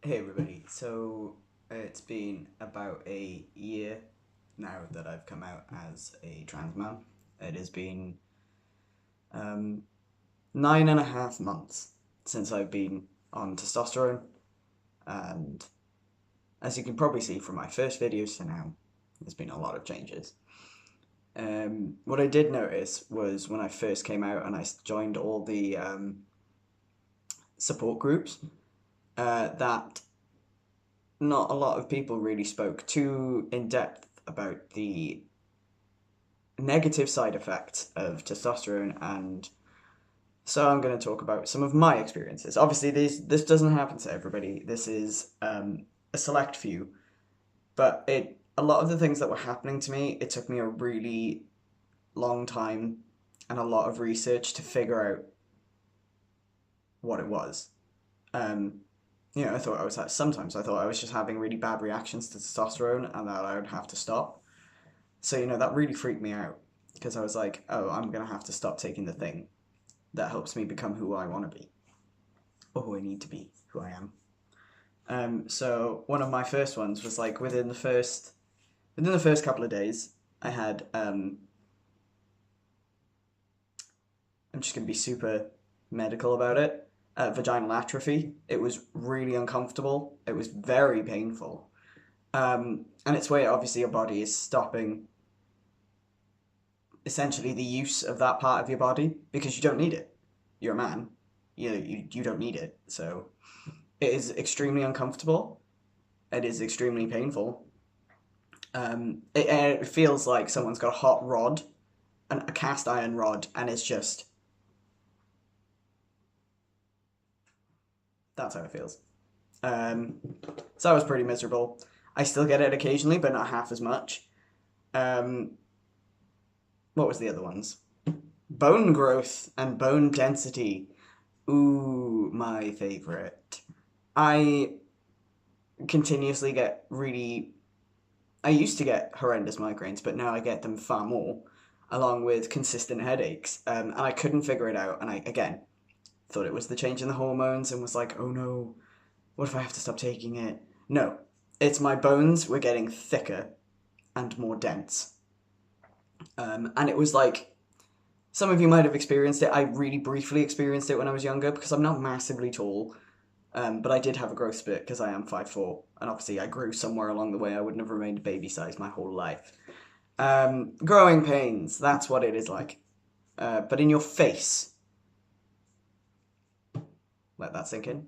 Hey everybody, so it's been about a year now that I've come out as a trans man. It has been um, 9.5 months since I've been on testosterone, and as you can probably see from my first videos to now, there's been a lot of changes. What I did notice was when I first came out and I joined all the support groups, that not a lot of people really spoke too in depth about the negative side effects of testosterone, and so I'm going to talk about some of my experiences. Obviously, this doesn't happen to everybody. This is a select few, but it a lot of the things that were happening to me, it took me a really long time and a lot of research to figure out what it was. Um, I thought I was sometimes I thought I was just having really bad reactions to testosterone and that I would have to stop. So, that really freaked me out because I was like, oh, I'm going to have to stop taking the thing that helps me become who I want to be or who I need to be, who I am. So one of my first ones was like within the first couple of days, I had I'm just going to be super medical about it. Vaginal atrophy. It was really uncomfortable. It was very painful. And it's where obviously your body is stopping essentially the use of that part of your body because you don't need it. You're a man. You don't need it. So it is extremely uncomfortable. It is extremely painful. It feels like someone's got a hot rod, a cast iron rod, and it's just that's how it feels. Um, so that was pretty miserable. I still get it occasionally, but not half as much. Um, what was the other ones? Bone growth and bone density. Ooh, my favorite. I continuously get really. I used to get horrendous migraines, but now I get them far more, along with consistent headaches. And I couldn't figure it out. And I, again, thought it was the change in the hormones and was like, oh no, what if I have to stop taking it? No, it's my bones were getting thicker and more dense. And it was like, some of you might have experienced it. I really briefly experienced it when I was younger because I'm not massively tall. But I did have a growth spurt because I am 5'4", and obviously I grew somewhere along the way. I wouldn't have remained baby size my whole life. Growing pains, that's what it is like. But in your face, let that sink in.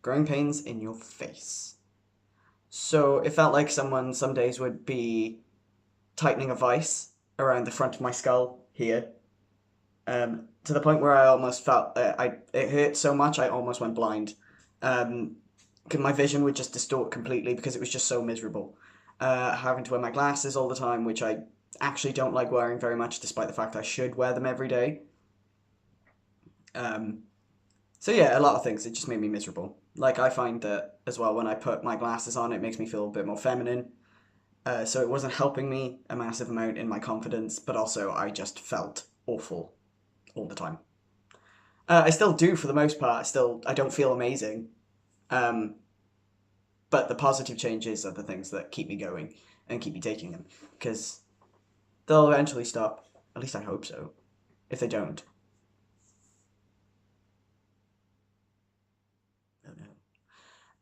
Growing pains in your face. So it felt like someone some days would be tightening a vice around the front of my skull here, to the point where I almost felt it hurt so much I almost went blind. Um, my vision would just distort completely because it was just so miserable. Having to wear my glasses all the time, which I actually don't like wearing very much, despite the fact I should wear them every day. Um, so yeah, a lot of things. It just made me miserable. Like I find that as well when I put my glasses on, it makes me feel a bit more feminine. So it wasn't helping me a massive amount in my confidence, but also I just felt awful all the time. I still do for the most part. Still, I don't feel amazing. Um, but the positive changes are the things that keep me going and keep me taking them because they'll eventually stop. At least I hope so. If they don't, oh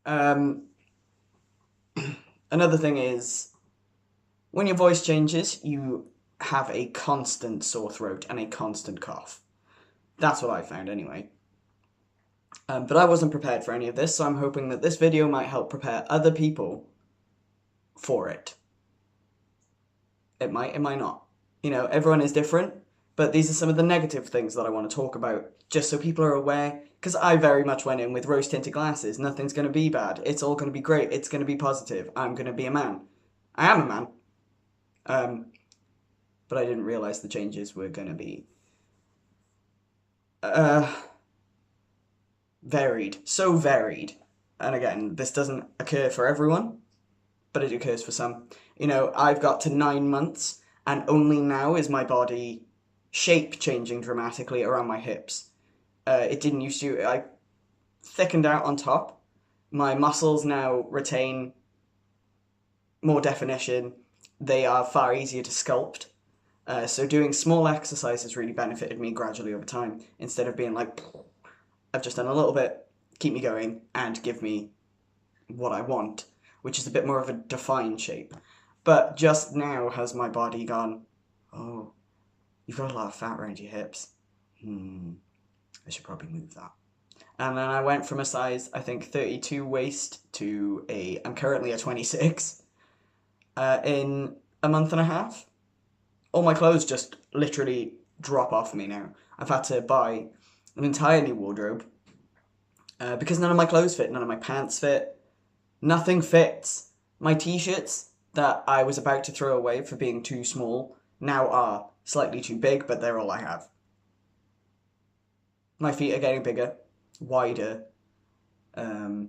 no. Another thing is when your voice changes, you have a constant sore throat and a constant cough. That's what I found anyway. But I wasn't prepared for any of this, so I'm hoping that this video might help prepare other people for it. It might not. Everyone is different, but these are some of the negative things that I want to talk about, just so people are aware, because I very much went in with rose-tinted glasses. Nothing's going to be bad. It's all going to be great. It's going to be positive. I'm going to be a man. I am a man. Um, but I didn't realize the changes were going to be uh, varied. So varied. And again, this doesn't occur for everyone, but it occurs for some. I've got to 9 months, and only now is my body shape changing dramatically around my hips. It didn't used to. I thickened out on top, My muscles now retain more definition. They are far easier to sculpt. So doing small exercises really benefited me gradually over time, instead of being like, I've just done a little bit, keep me going, and give me what I want, which is a bit more of a defined shape. But just now has my body gone, oh, you've got a lot of fat around your hips. I should probably move that. And then I went from a size, I think, 32 waist to I'm currently a 26 in a month and a half. All my clothes just literally drop off me now. I've had to buy an entire new wardrobe because none of my clothes fit, none of my pants fit, nothing fits. My t-shirts that I was about to throw away for being too small now are slightly too big, but they're all I have. My feet are getting bigger, wider, so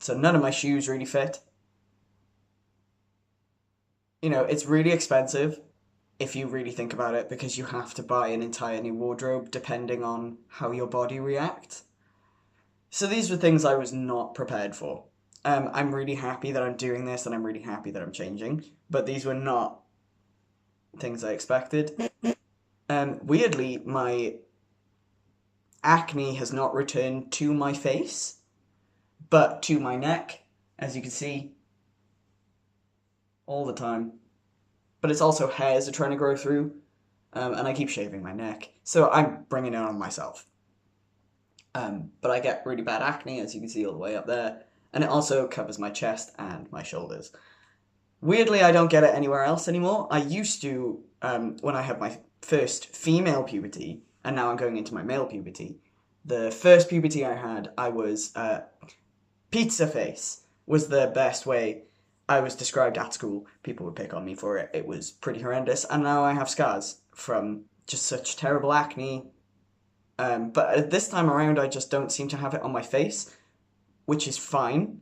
none of my shoes really fit. You know, it's really expensive if you really think about it, because you have to buy an entire new wardrobe depending on how your body reacts. So these were things I was not prepared for. I'm really happy that I'm doing this, and I'm really happy that I'm changing, but these were not things I expected. Weirdly, my acne has not returned to my face, but to my neck, as you can see, all the time. But it's also hairs are trying to grow through, and I keep shaving my neck, so I'm bringing it on myself. But I get really bad acne, as you can see all the way up there, and it also covers my chest and my shoulders. Weirdly, I don't get it anywhere else anymore. I used to, when I had my first female puberty, and now I'm going into my male puberty. The first puberty I had, I was pizza face was the best way I was described at school. People would pick on me for it. It was pretty horrendous. And now I have scars from just such terrible acne. But this time around, I just don't seem to have it on my face, which is fine.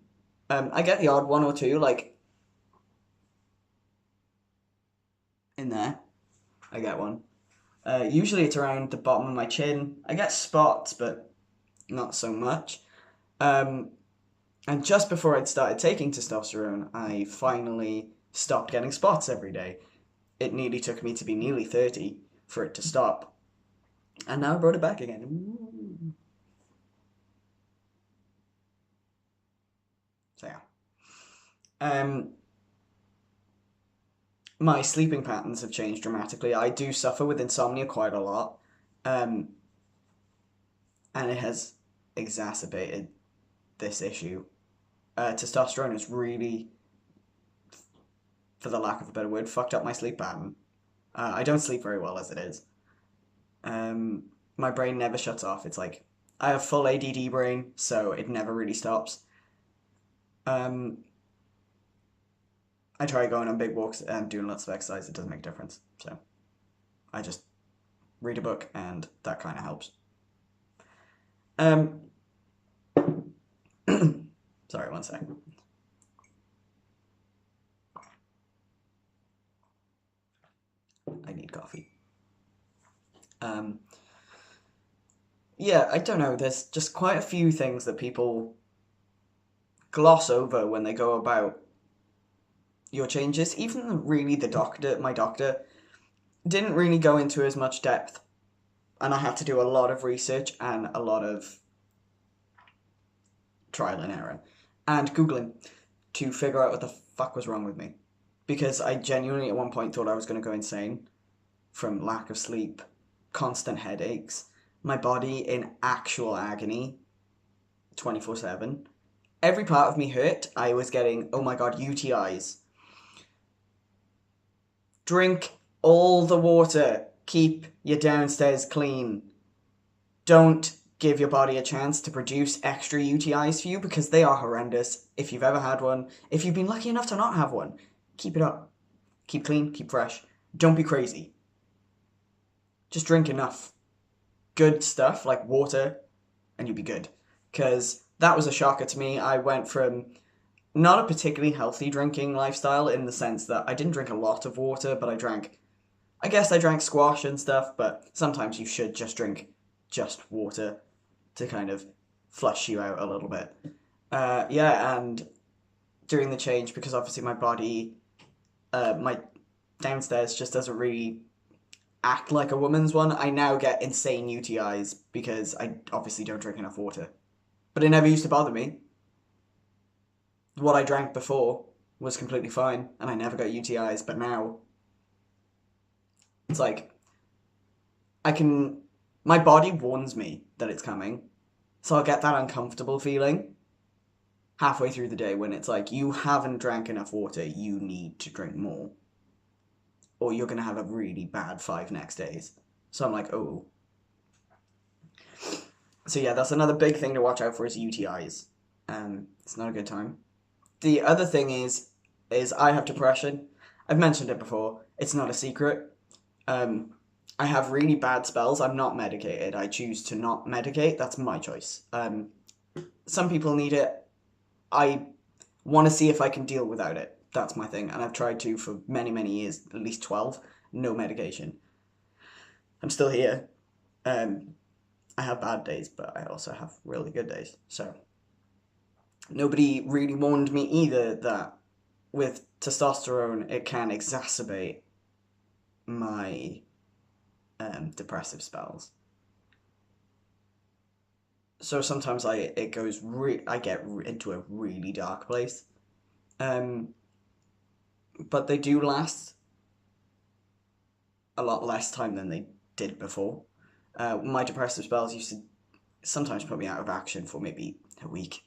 I get the odd one or two, like in there. I get one. Usually it's around the bottom of my chin. I get spots, but not so much. And just before I'd started taking testosterone, I finally stopped getting spots every day. It nearly took me to be nearly 30 for it to stop. And now I brought it back again. Ooh. So yeah. My sleeping patterns have changed dramatically. I do suffer with insomnia quite a lot. And it has exacerbated this issue. Testosterone has really, for the lack of a better word, fucked up my sleep pattern. I don't sleep very well as it is. My brain never shuts off. It's like, I have full ADD brain, so it never really stops. I try going on big walks and doing lots of exercise. It doesn't make a difference. So I just read a book, and that kind of helps. Sorry, one sec. I need coffee. Yeah, I don't know. There's just quite a few things that people gloss over when they go about your changes. Even really my doctor, didn't really go into as much depth. And I had to do a lot of research and a lot of trial and error and Googling to figure out what the fuck was wrong with me. Because I genuinely at one point thought I was going to go insane from lack of sleep, constant headaches, my body in actual agony 24/7. Every part of me hurt. I was getting, oh my god, UTIs. Drink all the water. Keep your downstairs clean. Don't give your body a chance to produce extra UTIs for you, because they are horrendous. If you've ever had one, if you've been lucky enough to not have one, keep it up. Keep clean, keep fresh. Don't be crazy. Just drink enough good stuff like water and you'll be good. Because that was a shocker to me. I went from not a particularly healthy drinking lifestyle, in the sense that I didn't drink a lot of water, but I drank squash and stuff, but sometimes you should just drink just water to kind of flush you out a little bit. Yeah, and during the change, because obviously my body, my downstairs just doesn't really act like a woman's one. I now get insane UTIs because I obviously don't drink enough water. But it never used to bother me. What I drank before was completely fine, and I never got UTIs. But now it's like I can. My body warns me that it's coming, so I'll get that uncomfortable feeling halfway through the day when it's like you haven't drank enough water. You need to drink more, or you're gonna have a really bad 5 next days. So I'm like, oh. So yeah, that's another big thing to watch out for is UTIs. It's not a good time. The other thing is I have depression. I've mentioned it before. It's not a secret. Um, I have really bad spells. I'm not medicated. I choose to not medicate. That's my choice. Some people need it. I want to see if I can deal without it. That's my thing. And I've tried to for many, many years, at least 12, no medication. I'm still here. Um, I have bad days, but I also have really good days. So nobody really warned me either that with testosterone it can exacerbate my depressive spells. So sometimes I get into a really dark place. Um, but they do last a lot less time than they did before. My depressive spells used to sometimes put me out of action for maybe a week.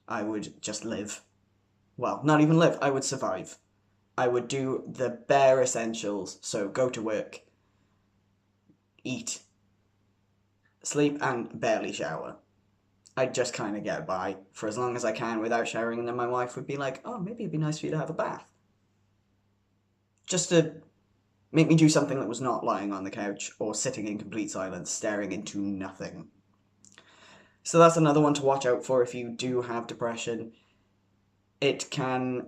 I would just live. Well, not even live, I would survive. I would do the bare essentials, so go to work, eat, sleep, and barely shower. I'd just kind of get by for as long as I can without showering, and then my wife would be like, oh, maybe it'd be nice for you to have a bath. Just to make me do something that was not lying on the couch or sitting in complete silence, staring into nothing. So that's another one to watch out for if you do have depression. It can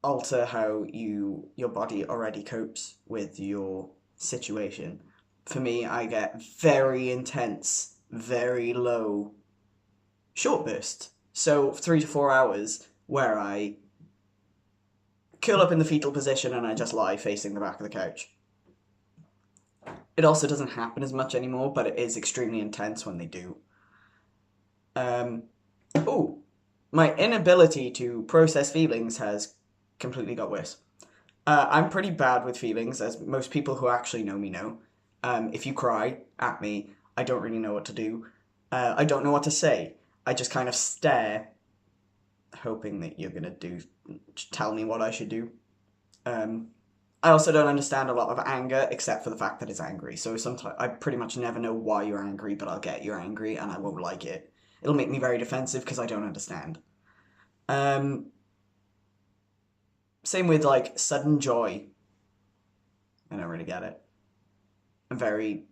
alter how your body already copes with your situation. For me, I get very intense, very low short bursts. So 3 to 4 hours where I curl up in the fetal position and I just lie facing the back of the couch. It also doesn't happen as much anymore, but it is extremely intense when they do. Um, oh, my inability to process feelings has completely got worse. I'm pretty bad with feelings, as most people who actually know me know. If you cry at me, I don't really know what to do. I don't know what to say. I just kind of stare, hoping that you're gonna tell me what I should do. I also don't understand a lot of anger, except for the fact that it's angry. So sometimes I pretty much never know why you're angry, but I'll get you're angry and I won't like it. It'll make me very defensive because I don't understand. Um, Same with like sudden joy. I don't really get it. I'm very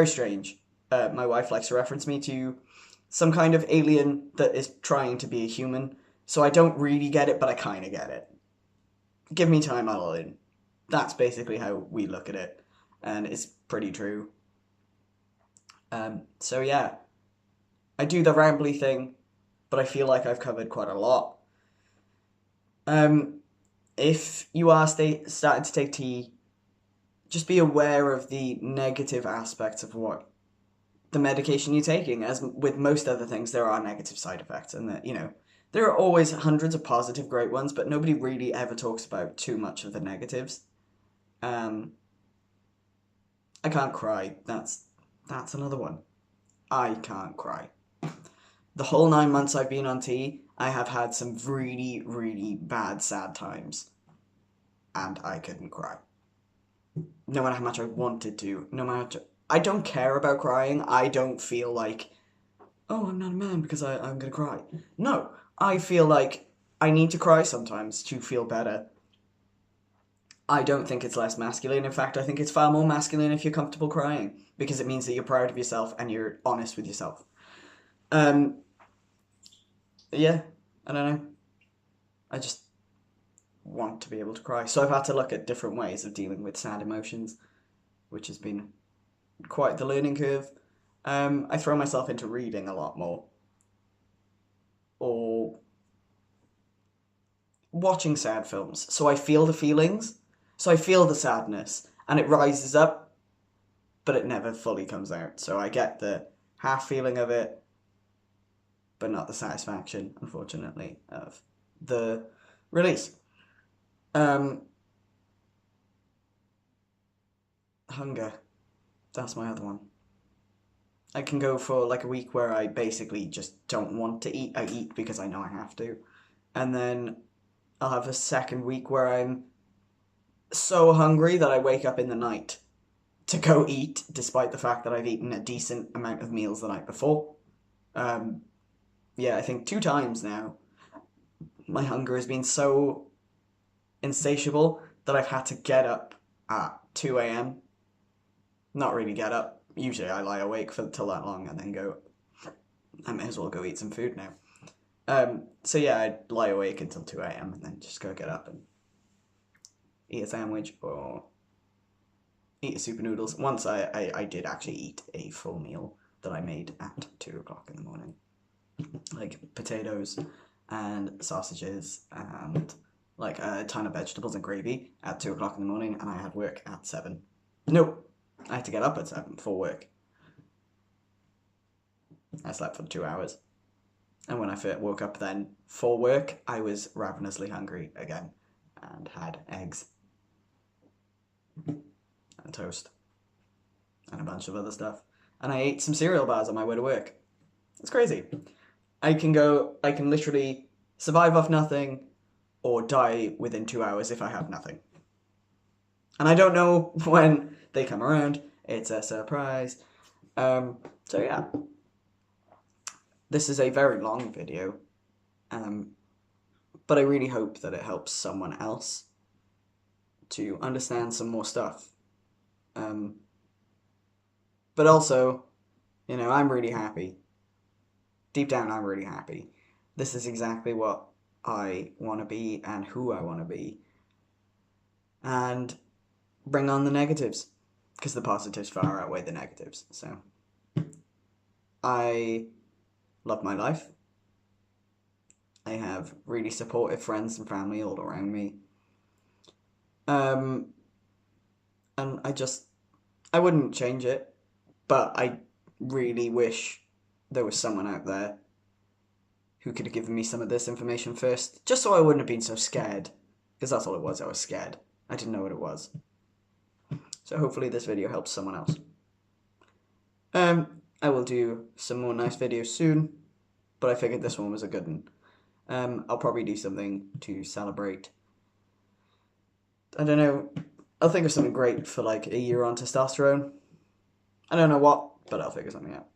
strange. My wife likes to reference me to some kind of alien that is trying to be a human. So I don't really get it, but I kind of get it. Give me time, I'll learn. That's basically how we look at it, and it's pretty true. So yeah, I do the rambly thing, but I feel like I've covered quite a lot. Um, if you are starting to take tea, just be aware of the negative aspects of what the medication you're taking. As with most other things, there are negative side effects, and that there are always hundreds of positive, great ones, but nobody really ever talks about too much of the negatives. Um, I can't cry. That's another one. I can't cry. The whole 9 months I've been on tea, I have had some really, really bad, sad times, and I couldn't cry. No matter how much I wanted to, no matter. I don't care about crying. I don't feel like, oh, I'm not a man because I'm gonna cry. No, I feel like I need to cry sometimes to feel better. I don't think it's less masculine. In fact, I think it's far more masculine if you're comfortable crying because it means that you're proud of yourself and you're honest with yourself. Um, yeah, I don't know. I just want to be able to cry. So I've had to look at different ways of dealing with sad emotions, which has been quite the learning curve. I throw myself into reading a lot more. Or watching sad films. So I feel the feelings. So I feel the sadness. And it rises up, but it never fully comes out. So I get the half feeling of it, but not the satisfaction, unfortunately, of the release. Hunger. That's my other one. I can go for like a week where I basically just don't want to eat. I eat because I know I have to. And then I'll have a second week where I'm so hungry that I wake up in the night to go eat, despite the fact that I've eaten a decent amount of meals the night before. Um, yeah, I think 2 times now. My hunger has been so insatiable that I've had to get up at 2 a.m. Not really get up. Usually I lie awake for till that long and then go, I may as well go eat some food now. So yeah, I'd lie awake until 2 a.m. and then just go get up and eat a sandwich or eat a super noodles. Once I did actually eat a full meal that I made at 2 o'clock in the morning. Like potatoes and sausages and like a ton of vegetables and gravy at 2 o'clock in the morning, and I had work at 7. Nope, I had to get up at 7 for work. I slept for 2 hours. And when I woke up then for work, I was ravenously hungry again and had eggs and toast and a bunch of other stuff. And I ate some cereal bars on my way to work. It's crazy. I can literally survive off nothing or die within 2 hours if I have nothing. And I don't know when they come around. It's a surprise. So yeah. This is a very long video, but I really hope that it helps someone else to understand some more stuff. But also, I'm really happy. Deep down, I'm really happy. This is exactly what I want to be and who I want to be. And bring on the negatives, because the positives far outweigh the negatives. So, I love my life. I have really supportive friends and family all around me. And I wouldn't change it, but I really wish there was someone out there who could have given me some of this information first, just so I wouldn't have been so scared, because that's all it was, I was scared. I didn't know what it was. So hopefully this video helps someone else. I will do some more nice videos soon, but I figured this one was a good one. I'll probably do something to celebrate. I don't know. I'll think of something great for like a year on testosterone. I don't know what, but I'll figure something out.